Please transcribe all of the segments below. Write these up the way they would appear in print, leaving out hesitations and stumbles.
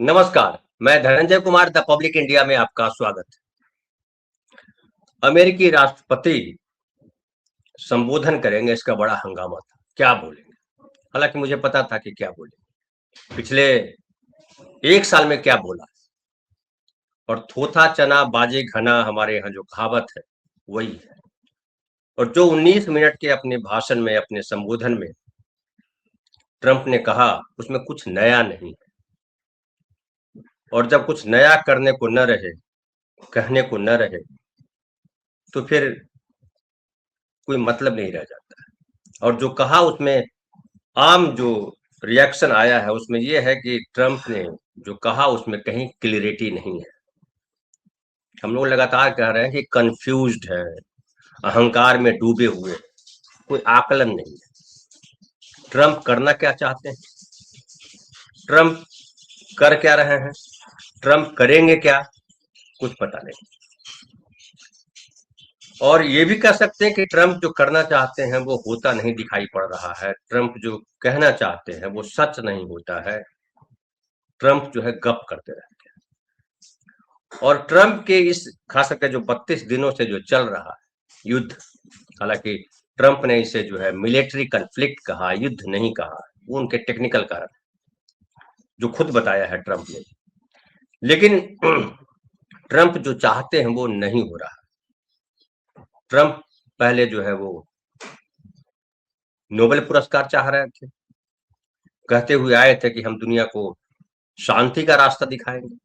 नमस्कार, मैं Dhananjay Kumar the public India में आपका स्वागत है। अमेरिकी राष्ट्रपति संबोधन करेंगे, इसका बड़ा हंगामा था। क्या बोलेंगे? हालांकि मुझे पता था कि क्या बोलेंगे। पिछले 1 साल में क्या बोला और थोथा चना बाजे घना, हमारे यहाँ जो कहावत है वही है। और जो 19 मिनट के अपने भाषण में, अपने संबोधन में ट्रंप ने कहा, उसमें कुछ नया नहीं है। और जब कुछ नया करने को न रहे, कहने को न रहे, तो फिर कोई मतलब नहीं रह जाता है। और जो कहा उसमें आम जो रिएक्शन आया है उसमें ये है कि ट्रंप ने जो कहा उसमें कहीं क्लियरिटी नहीं है। हम लोग लगातार कह रहे हैं कि कंफ्यूज्ड है, अहंकार में डूबे हुए, कोई आकलन नहीं है। ट्रंप करना क्या चाहते हैं, ट्रंप कर क्या रहे हैं, ट्रंप करेंगे क्या, कुछ पता नहीं। और ये भी कह सकते हैं कि ट्रंप जो करना चाहते हैं वो होता नहीं दिखाई पड़ रहा है। ट्रंप जो कहना चाहते हैं वो सच नहीं होता है। ट्रंप जो है गप करते रहते हैं। और ट्रंप के इस खास करके जो 32 दिनों से जो चल रहा है युद्ध, हालांकि ट्रंप ने इसे जो है मिलिट्री कन्फ्लिक्ट कहा, युद्ध नहीं कहा। वो उनके टेक्निकल कारण जो खुद बताया है ट्रंप ने। लेकिन ट्रंप जो चाहते हैं वो नहीं हो रहा। ट्रंप पहले जो है वो नोबेल पुरस्कार चाह रहे थे, कहते हुए आए थे कि हम दुनिया को शांति का रास्ता दिखाएंगे।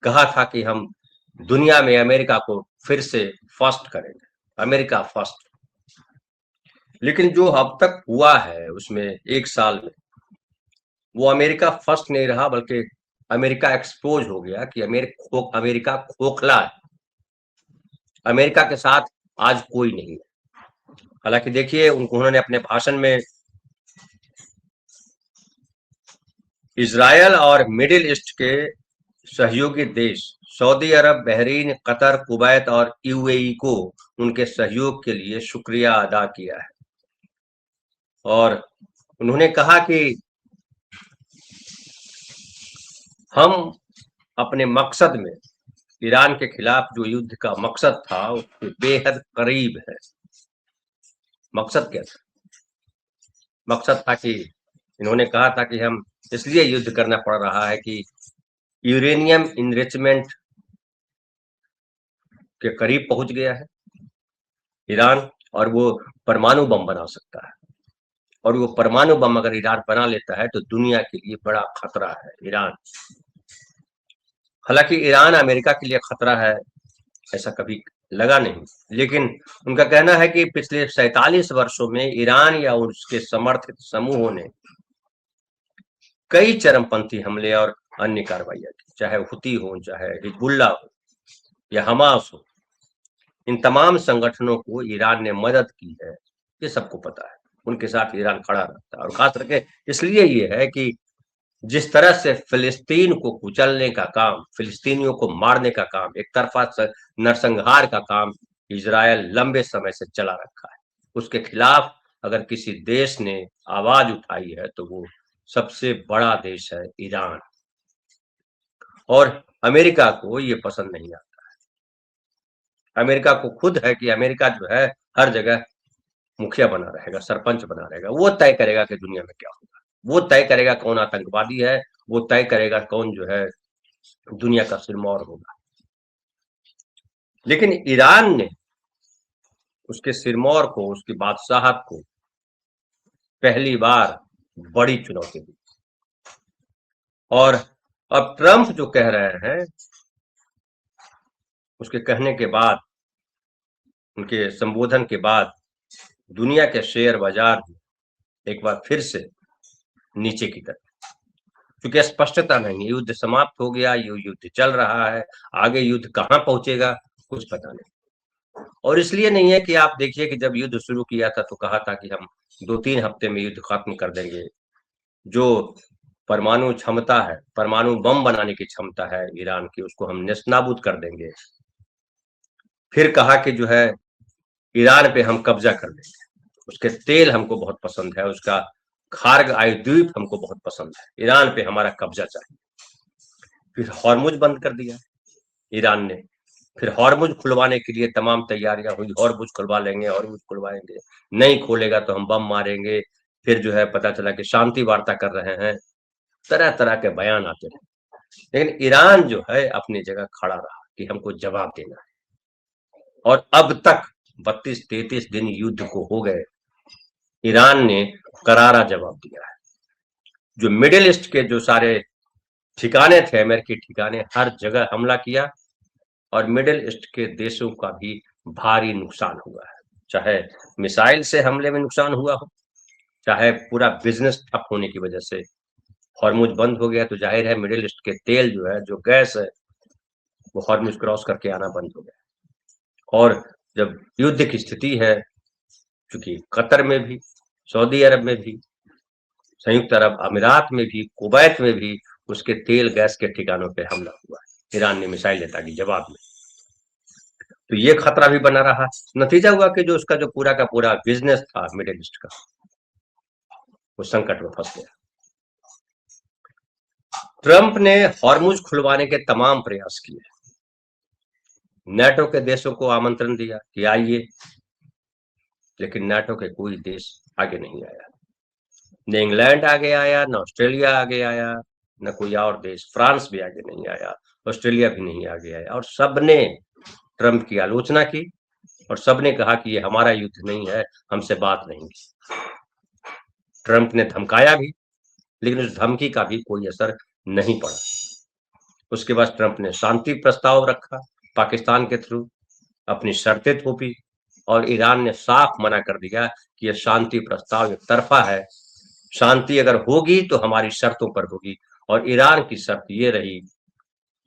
कहा था कि हम दुनिया में अमेरिका को फिर से फर्स्ट करेंगे, अमेरिका फर्स्ट। लेकिन जो अब तक हुआ है उसमें 1 साल में, वो अमेरिका फर्स्ट नहीं रहा, बल्कि अमेरिका एक्सपोज हो गया कि अमेरिका खोखला है। अमेरिका के साथ आज कोई नहीं है। हालांकि देखिए, उन्होंने अपने भाषण में इजरायल और मिडिल ईस्ट के सहयोगी देश सऊदी अरब, बहरीन, कतर, कुवैत और यूएई को उनके सहयोग के लिए शुक्रिया अदा किया है। और उन्होंने कहा कि हम अपने मकसद में, ईरान के खिलाफ जो युद्ध का मकसद था उसके बेहद करीब है। मकसद क्या था? मकसद था कि इन्होंने कहा था कि हम इसलिए युद्ध करना पड़ रहा है कि यूरेनियम इनरिचमेंट के करीब पहुंच गया है ईरान, और वो परमाणु बम बना सकता है। और वो परमाणु बम अगर ईरान बना लेता है तो दुनिया के लिए बड़ा खतरा है ईरान। हालांकि ईरान अमेरिका के लिए खतरा है ऐसा कभी लगा नहीं, लेकिन उनका कहना है कि पिछले 47 वर्षों में ईरान या उसके समर्थित समूहों ने कई चरमपंथी हमले और अन्य कार्रवाइयां की, चाहे हुती हो, चाहे हिजबुल्ला हो या हमास हो। इन तमाम संगठनों को ईरान ने मदद की है, ये सबको पता है। उनके साथ ईरान खड़ा रहता है। और खास करके इसलिए ये है कि जिस तरह से फिलिस्तीन को कुचलने का काम, फिलिस्तीनियों को मारने का काम, एक तरफा नरसंहार का काम इजरायल लंबे समय से चला रखा है, उसके खिलाफ अगर किसी देश ने आवाज उठाई है तो वो सबसे बड़ा देश है ईरान। और अमेरिका को ये पसंद नहीं आता। अमेरिका को खुद है कि अमेरिका जो है हर जगह मुखिया बना रहेगा, सरपंच बना रहेगा। वो तय करेगा कि दुनिया में क्या होगा, वो तय करेगा कौन आतंकवादी है, वो तय करेगा कौन जो है दुनिया का सिरमौर होगा। लेकिन ईरान ने उसके सिरमौर को, उसकी बादशाहत को पहली बार बड़ी चुनौती दी। और अब ट्रंप जो कह रहे हैं, उसके कहने के बाद, उनके संबोधन के बाद दुनिया के शेयर बाजार एक बार फिर से नीचे की तरफ, क्योंकि स्पष्टता नहीं, युद्ध समाप्त हो गया, युद्ध चल रहा है, आगे युद्ध कहाँ पहुंचेगा कुछ पता नहीं। और इसलिए नहीं है कि आप देखिए कि जब युद्ध शुरू किया था तो कहा था कि हम 2-3 हफ्ते में युद्ध खत्म कर देंगे। जो परमाणु क्षमता है, परमाणु बम बनाने की क्षमता है ईरान की, उसको हम नेस्तनाबूद कर देंगे। फिर कहा कि जो है ईरान पे हम कब्जा कर लेंगे, उसके तेल हमको बहुत पसंद है, उसका खार्ग आयुद्वीप हमको बहुत पसंद है, ईरान पे हमारा कब्जा चाहिए। फिर हॉर्मुज बंद कर दिया ईरान ने, फिर हॉर्मुज खुलवाने के लिए तमाम तैयारियां हुई, हॉर्मुज खुलवा लेंगे, हॉर्मुज खुलवाएंगे, नहीं खोलेगा तो हम बम मारेंगे। फिर जो है पता चला कि शांति वार्ता कर रहे हैं, तरह तरह के बयान आते रहे, लेकिन ईरान जो है अपनी जगह खड़ा रहा कि हमको जवाब देना है। और अब तक 32-33 दिन युद्ध को हो गए, ईरान ने करारा जवाब दिया है। जो मिडिल ईस्ट के जो सारे ठिकाने थे, अमेरिकी ठिकाने, हर जगह हमला किया और मिडिल ईस्ट के देशों का भी भारी नुकसान हुआ है। चाहे मिसाइल से हमले में नुकसान हुआ हो, चाहे पूरा बिजनेस ठप होने की वजह से हॉर्मुज बंद हो गया, तो जाहिर है मिडिल ईस्ट के तेल जो है, जो गैस है, वो हॉर्मुज क्रॉस करके आना बंद हो गया। और जब युद्ध की स्थिति है, चूंकि कतर में भी, सऊदी अरब में भी, संयुक्त अरब अमीरात में भी, कुवैत में भी उसके तेल गैस के ठिकानों पे हमला हुआ है ईरान ने मिसाइल अटैक के जवाब में। तो ये खतरा भी बना रहा। नतीजा हुआ कि जो उसका जो पूरा का पूरा बिजनेस था मिडिल ईस्ट का, वो संकट में फंस गया। ट्रंप ने हॉर्मुज खुलवाने के तमाम प्रयास किए, नाटो के देशों को आमंत्रण दिया कि आइए, लेकिन नाटो के कोई देश आगे नहीं आया। न इंग्लैंड आगे आया, न ऑस्ट्रेलिया आगे आया, न कोई और देश, फ्रांस भी आगे नहीं आया, ऑस्ट्रेलिया भी नहीं आगे आया। और सबने ट्रंप की आलोचना की और सबने कहा कि ये हमारा युद्ध नहीं है, हमसे बात नहीं की। ट्रंप ने धमकाया भी, लेकिन उस धमकी का भी कोई असर नहीं पड़ा। उसके बाद ट्रंप ने शांति प्रस्ताव रखा पाकिस्तान के थ्रू, अपनी शर्तें थोपी और ईरान ने साफ मना कर दिया कि यह शांति प्रस्ताव एक तरफा है, शांति अगर होगी तो हमारी शर्तों पर होगी। और ईरान की शर्त ये रही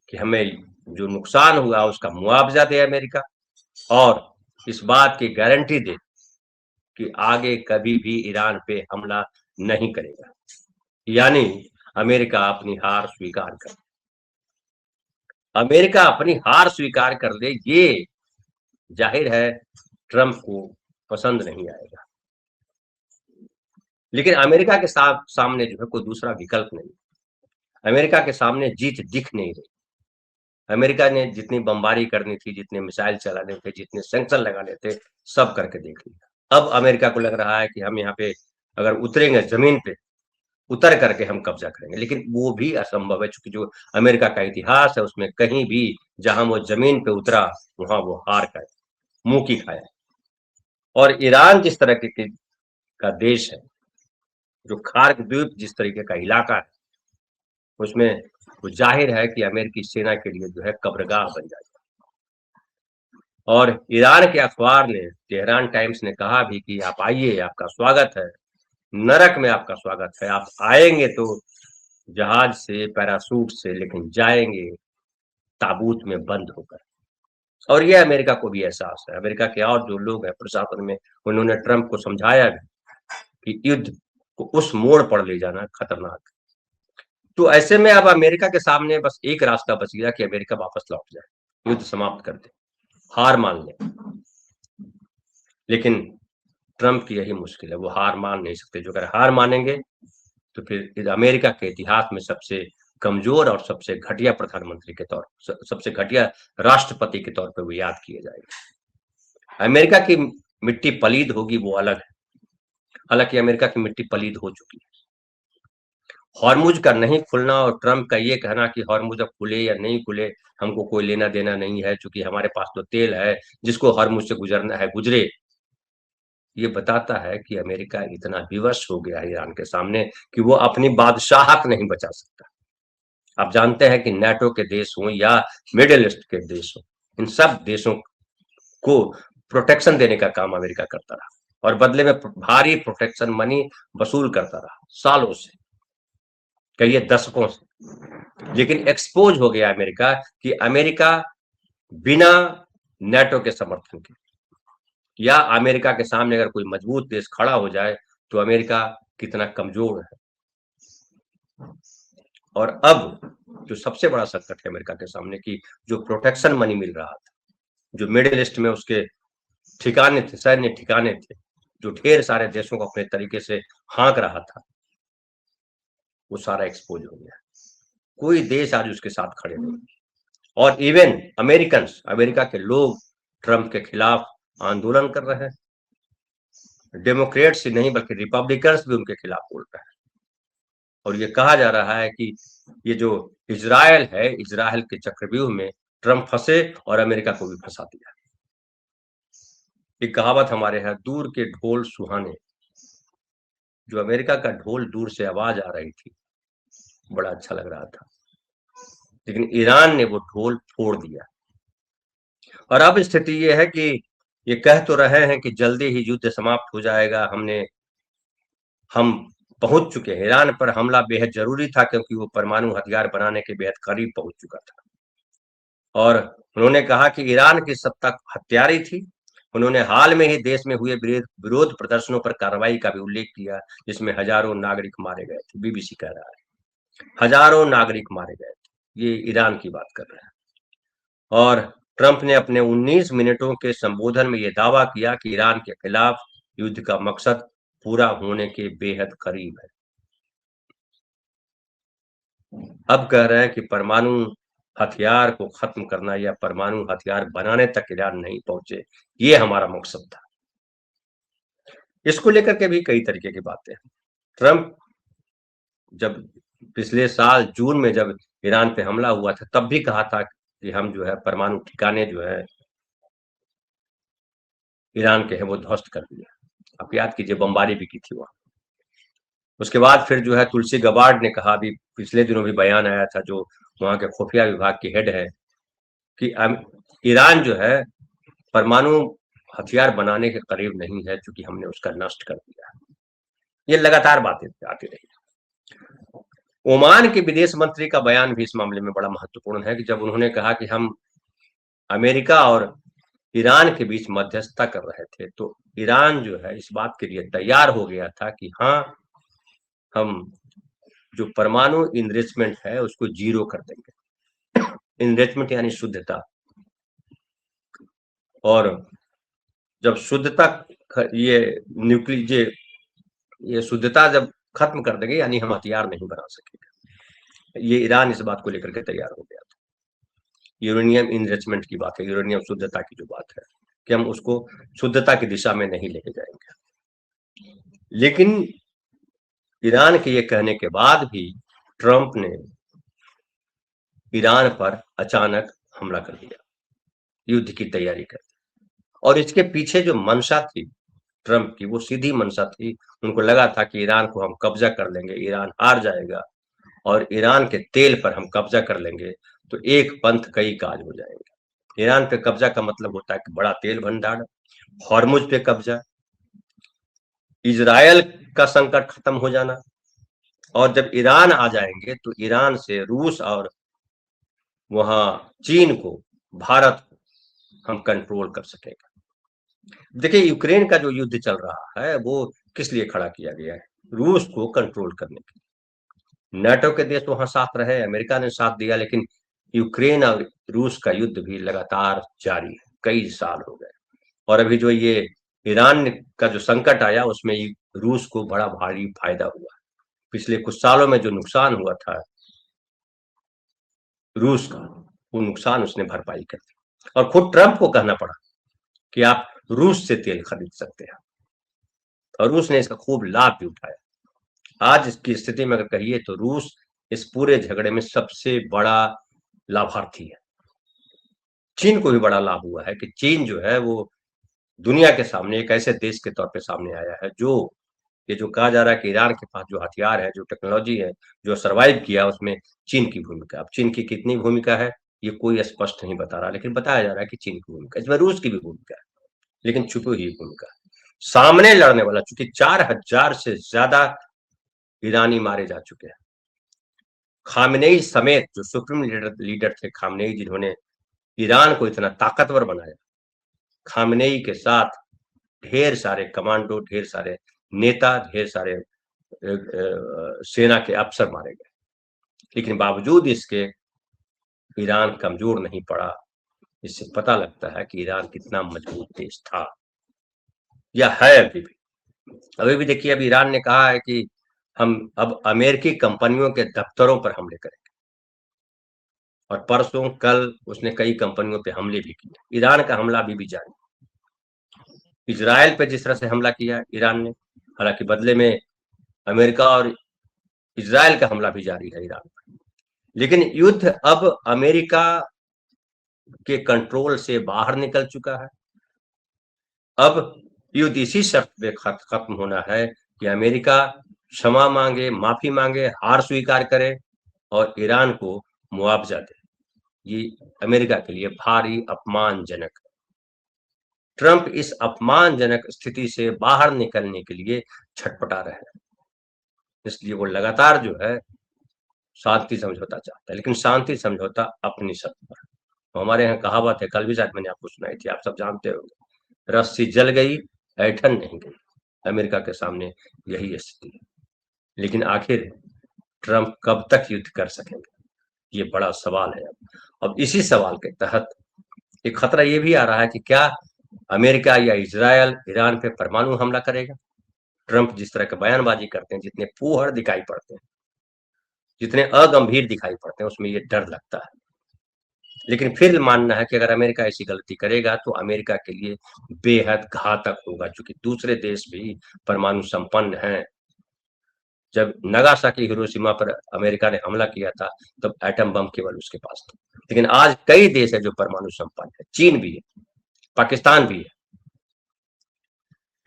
कि हमें जो नुकसान हुआ उसका मुआवजा दे अमेरिका, और इस बात की गारंटी दे कि आगे कभी भी ईरान पे हमला नहीं करेगा। यानी अमेरिका अपनी हार स्वीकार कर, अमेरिका अपनी हार स्वीकार कर ले, ये जाहिर है ट्रंप को पसंद नहीं आएगा। लेकिन अमेरिका के सामने जो है कोई दूसरा विकल्प नहीं, अमेरिका के सामने जीत दिख नहीं रही। अमेरिका ने जितनी बमबारी करनी थी, जितने मिसाइल चलाने थे, जितने सैंक्शन लगाने थे, सब करके देख लिया। अब अमेरिका को लग रहा है कि हम यहाँ पे अगर उतरेंगे जमीन पे, उतर करके हम कब्जा करेंगे, लेकिन वो भी असंभव है, क्योंकि जो अमेरिका का इतिहास है उसमें कहीं भी जहां वो जमीन पे उतरा वहां वो हार का मुंह की खाया। और ईरान जिस तरह के का देश है, जो खार्क द्वीप जिस तरीके का इलाका है, उसमें वो जाहिर है कि अमेरिकी सेना के लिए जो है कब्रगाह बन जाएगा। और ईरान के अखबार ने, तेहरान टाइम्स ने कहा भी कि आप आइए, आपका स्वागत है, नरक में आपका स्वागत है, आप आएंगे तो जहाज से, पैरासूट से, लेकिन जाएंगे ताबूत में बंद होकर। और ये अमेरिका को भी एहसास है, अमेरिका के और जो लोग हैं प्रशासन में, उन्होंने ट्रंप को समझाया भी कि युद्ध को उस मोड़ पर ले जाना खतरनाक। तो ऐसे में अब अमेरिका के सामने बस एक रास्ता बच गया कि अमेरिका वापस लौट जाए, युद्ध समाप्त कर दे, हार मान ले। लेकिन ट्रंप की यही मुश्किल है, वो हार मान नहीं सकते। जो अगर हार मानेंगे तो फिर अमेरिका के इतिहास में सबसे कमजोर और सबसे घटिया प्रधानमंत्री के तौर, सबसे घटिया राष्ट्रपति के तौर पे वो याद किए जाएंगे। अमेरिका की मिट्टी पलीद होगी वो अलग है, हालांकि अमेरिका की मिट्टी पलीद हो चुकी है। हॉर्मुज का नहीं खुलना और ट्रंप का ये कहना कि हॉर्मुज अब खुले या नहीं खुले हमको कोई लेना देना नहीं है, क्योंकि हमारे पास तो तेल है, जिसको हॉर्मुज से गुजरना है गुजरे, ये बताता है कि अमेरिका इतना विवश हो गया है ईरान के सामने कि वो अपनी बादशाहत नहीं बचा सकता। आप जानते हैं कि नाटो के देश हों या मिडिल ईस्ट के देश हों, इन सब देशों को प्रोटेक्शन देने का काम अमेरिका करता रहा और बदले में भारी प्रोटेक्शन मनी वसूल करता रहा सालों से, कहिए दशकों से। लेकिन एक्सपोज हो गया अमेरिका कि अमेरिका बिना नाटो के समर्थन के या अमेरिका के सामने अगर कोई मजबूत देश खड़ा हो जाए तो अमेरिका कितना कमजोर है। और अब जो सबसे बड़ा संकट है अमेरिका के सामने की, जो प्रोटेक्शन मनी मिल रहा था, जो मिडिल ईस्ट में उसके ठिकाने थे, सैन्य ठिकाने थे, जो ढेर सारे देशों को अपने तरीके से हाँक रहा था, वो सारा एक्सपोज हो गया। कोई देश आज उसके साथ खड़े नहीं, और इवन अमेरिका के लोग ट्रंप के खिलाफ आंदोलन कर रहे हैं। डेमोक्रेट्स ही नहीं बल्कि रिपब्लिकन्स भी उनके खिलाफ बोल रहे हैं, और ये कहा जा रहा है कि ये जो इजराइल है, इजराइल के चक्रव्यूह में ट्रंप फंसे और अमेरिका को भी फंसा दिया। एक कहावत हमारे यहाँ, दूर के ढोल सुहाने। जो अमेरिका का ढोल दूर से आवाज आ रही थी, बड़ा अच्छा लग रहा था, लेकिन ईरान ने वो ढोल फोड़ दिया। और अब स्थिति ये है कि ये कह तो रहे हैं कि जल्दी ही युद्ध समाप्त हो जाएगा, हम पहुंच चुके हैं। ईरान पर हमला बेहद जरूरी था क्योंकि वो परमाणु हथियार बनाने के बेहद करीब पहुंच चुका था। और उन्होंने कहा कि ईरान की सत्ता हत्यारी थी। उन्होंने हाल में ही देश में हुए विरोध प्रदर्शनों पर कार्रवाई का भी उल्लेख किया, जिसमें हजारों नागरिक मारे गए थे। बीबीसी कह रहा है हजारों नागरिक मारे गए थे। ये ईरान की बात कर रहे हैं। और ट्रंप ने अपने 19 मिनटों के संबोधन में यह दावा किया कि ईरान के खिलाफ युद्ध का मकसद पूरा होने के बेहद करीब है। अब कह रहे हैं कि परमाणु हथियार को खत्म करना या परमाणु हथियार बनाने तक ईरान नहीं पहुंचे, ये हमारा मकसद था। इसको लेकर के भी कई तरीके की बातें हैं। ट्रंप जब पिछले साल जून में जब ईरान पे हमला हुआ था, तब भी कहा था कि हम जो है परमाणु ठिकाने जो है ईरान के हैं वो ध्वस्त कर दिया। आप याद कीजिए, बमबारी भी की थी वहां। उसके बाद फिर जो है तुलसी गबार्ड ने कहा, अभी पिछले दिनों भी बयान आया था, जो वहां के खुफिया विभाग की हेड है, कि ईरान जो है परमाणु हथियार बनाने के करीब नहीं है, क्योंकि हमने उसका नष्ट कर दिया। ये लगातार बातें आती रही। ओमान के विदेश मंत्री का बयान भी इस मामले में बड़ा महत्वपूर्ण है, कि जब उन्होंने कहा कि हम अमेरिका और ईरान के बीच मध्यस्थता कर रहे थे, तो ईरान जो है इस बात के लिए तैयार हो गया था कि हाँ, हम जो परमाणु इनरिचमेंट है उसको जीरो कर देंगे। इनरिचमेंट यानी शुद्धता, और जब शुद्धता ये ये शुद्धता जब खत्म कर देंगे, यानी हम हथियार नहीं बना सकेंगे। ये ईरान इस बात को लेकर के तैयार हो गया था। यूरेनियम इनरिचमेंट की बात है, यूरेनियम शुद्धता की जो बात है, कि हम उसको शुद्धता की दिशा में नहीं लेके जाएंगे। लेकिन ईरान के ये कहने के बाद भी ट्रंप ने ईरान पर अचानक हमला कर दिया, युद्ध की तैयारी कर दी। और इसके पीछे जो मंशा थी ट्रंप की, वो सीधी मंशा थी। उनको लगा था कि ईरान को हम कब्जा कर लेंगे, ईरान हार जाएगा, और ईरान के तेल पर हम कब्जा कर लेंगे, तो एक पंथ कई काज हो जाएंगे। ईरान पे कब्जा का मतलब होता है कि बड़ा तेल भंडार, हॉर्मुज पे कब्जा, इजराइल का संकट खत्म हो जाना, और जब ईरान आ जाएंगे तो ईरान से रूस और वहां चीन को, भारत को हम कंट्रोल कर सकेंगे। देखिए, यूक्रेन का जो युद्ध चल रहा है वो किस लिए खड़ा किया गया है? रूस को कंट्रोल करने के लिए। नाटो के देश वहां साथ रहे, अमेरिका ने साथ दिया, लेकिन यूक्रेन और रूस का युद्ध भी लगातार जारी है, कई साल हो गए। और अभी जो ये ईरान का जो संकट आया, उसमें रूस को बड़ा भारी फायदा हुआ। पिछले कुछ सालों में जो नुकसान हुआ था रूस का, वो नुकसान उसने भरपाई कर दी, और खुद ट्रंप को कहना पड़ा कि आप रूस से तेल खरीद सकते हैं, और रूस ने इसका खूब लाभ भी उठाया। आज इसकी स्थिति में अगर कहिए तो रूस इस पूरे झगड़े में सबसे बड़ा लाभार्थी है। चीन को भी बड़ा लाभ हुआ है कि चीन जो है वो दुनिया के सामने एक ऐसे देश के तौर पे सामने आया है, जो ये जो कहा जा रहा है कि ईरान के पास जो हथियार है, जो टेक्नोलॉजी है, जो सर्वाइव किया, उसमें चीन की भूमिका। अब चीन की कितनी भूमिका है ये कोई स्पष्ट नहीं बता रहा, लेकिन बताया जा रहा है कि चीन की भूमिका, इसमें रूस की भी भूमिका है, लेकिन छुपी हुई भूमिका है। सामने लड़ने वाला, चूंकि 4,000 से ज्यादा ईरानी मारे जा चुके हैं। खामनेई समेत जो सुप्रीम लीडर थे, खामनेई, जिन्होंने ईरान को इतना ताकतवर बनाया, खामनेई के साथ ढेर सारे कमांडो, ढेर सारे नेता, ढेर सारे सेना के अफसर मारे गए। लेकिन बावजूद इसके ईरान कमजोर नहीं पड़ा। इससे पता लगता है कि ईरान कितना मजबूत देश था या है अभी भी देखिए, अब ईरान ने कहा है कि हम अब अमेरिकी कंपनियों के दफ्तरों पर हमले करेंगे। और परसों कल उसने कई कंपनियों पे हमले भी किए। ईरान का हमला अभी भी जारी। इजराइल पे जिस तरह से हमला किया ईरान ने, हालांकि बदले में अमेरिका और इजराइल का हमला भी जारी है ईरान पर। लेकिन युद्ध अब अमेरिका के कंट्रोल से बाहर निकल चुका है। अब युद्ध इसी शर्त पे खत्म होना है कि अमेरिका क्षमा मांगे, माफी मांगे, हार स्वीकार करे और ईरान को मुआवजा दे। ये अमेरिका के लिए भारी अपमानजनक है। ट्रंप इस अपमानजनक स्थिति से बाहर निकलने के लिए छटपटा रहे हैं, इसलिए वो लगातार जो है शांति समझौता चाहता है, लेकिन शांति समझौता अपनी शर्त पर। तो हमारे यहाँ कहावत है, कल भी शायद मैंने आपको सुनाई थी, आप सब जानते होंगे, रस्सी जल गई ऐठन नहीं गई। अमेरिका के सामने यही स्थिति है। लेकिन आखिर ट्रंप कब तक युद्ध कर सकेंगे, ये बड़ा सवाल है। अब इसी सवाल के तहत एक खतरा ये भी आ रहा है कि क्या अमेरिका या इजरायल ईरान पे परमाणु हमला करेगा। ट्रंप जिस तरह के बयानबाजी करते हैं, जितने फूहड़ दिखाई पड़ते हैं, जितने अगंभीर दिखाई पड़ते हैं, उसमें ये डर लगता है। लेकिन फिर मानना है कि अगर अमेरिका ऐसी गलती करेगा तो अमेरिका के लिए बेहद घातक होगा, क्योंकि दूसरे देश भी परमाणु संपन्न हैं। जब नागासाकी हिरोशिमा पर अमेरिका ने हमला किया था तब एटम बम केवल उसके पास था, लेकिन आज कई देश है जो परमाणु संपन्न है। चीन भी है, पाकिस्तान भी है,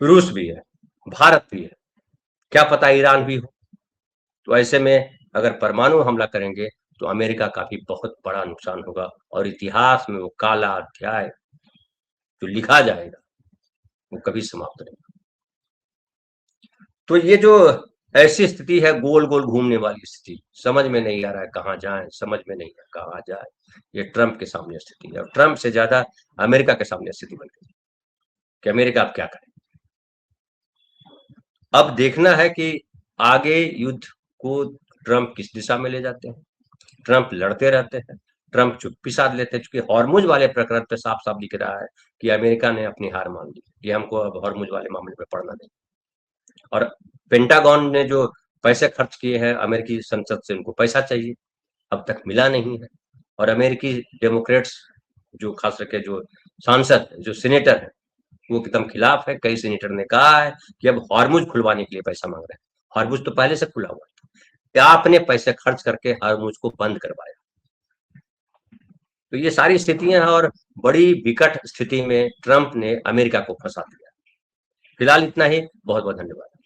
रूस भी है, भारत भी है, क्या पता ईरान भी हो। तो ऐसे में अगर परमाणु हमला करेंगे तो अमेरिका का भी बहुत बड़ा नुकसान होगा और इतिहास में वो काला अध्याय जो लिखा जाएगा वो कभी समाप्त नहीं। तो ये जो ऐसी स्थिति है, गोल गोल घूमने वाली स्थिति, समझ में नहीं आ रहा है कहाँ जाए, समझ में नहीं आ कहाँ जाए। ये ट्रंप के सामने स्थिति है और ट्रंप से ज्यादा अमेरिका के सामने स्थिति बन गई कि अमेरिका अब क्या करे। अब देखना है कि आगे युद्ध को ट्रंप किस दिशा में ले जाते हैं। ट्रंप लड़ते रहते हैं, ट्रंप चुप्पी साध लेते हैं, क्योंकि हॉर्मुज वाले प्रकरण पे साफ साफ दिख रहा है कि अमेरिका ने अपनी हार मान ली, कि हमको अब हॉर्मुज वाले मामले में पड़ना नहीं। और पेंटागन ने जो पैसे खर्च किए हैं अमेरिकी संसद से, उनको पैसा चाहिए, अब तक मिला नहीं है। और अमेरिकी डेमोक्रेट्स जो खास करके जो सांसद जो सीनेटर है वो एकदम खिलाफ है। कई सीनेटर ने कहा है कि अब हॉर्मुज खुलवाने के लिए पैसा मांग रहे हैं। हॉर्मुज तो पहले से खुला हुआ था, क्या आपने पैसे खर्च करके हॉर्मुज को बंद करवाया। तो ये सारी स्थितियां हैं और बड़ी विकट स्थिति में ट्रंप ने अमेरिका को फंसा दिया। फिलहाल इतना ही, बहुत बहुत धन्यवाद।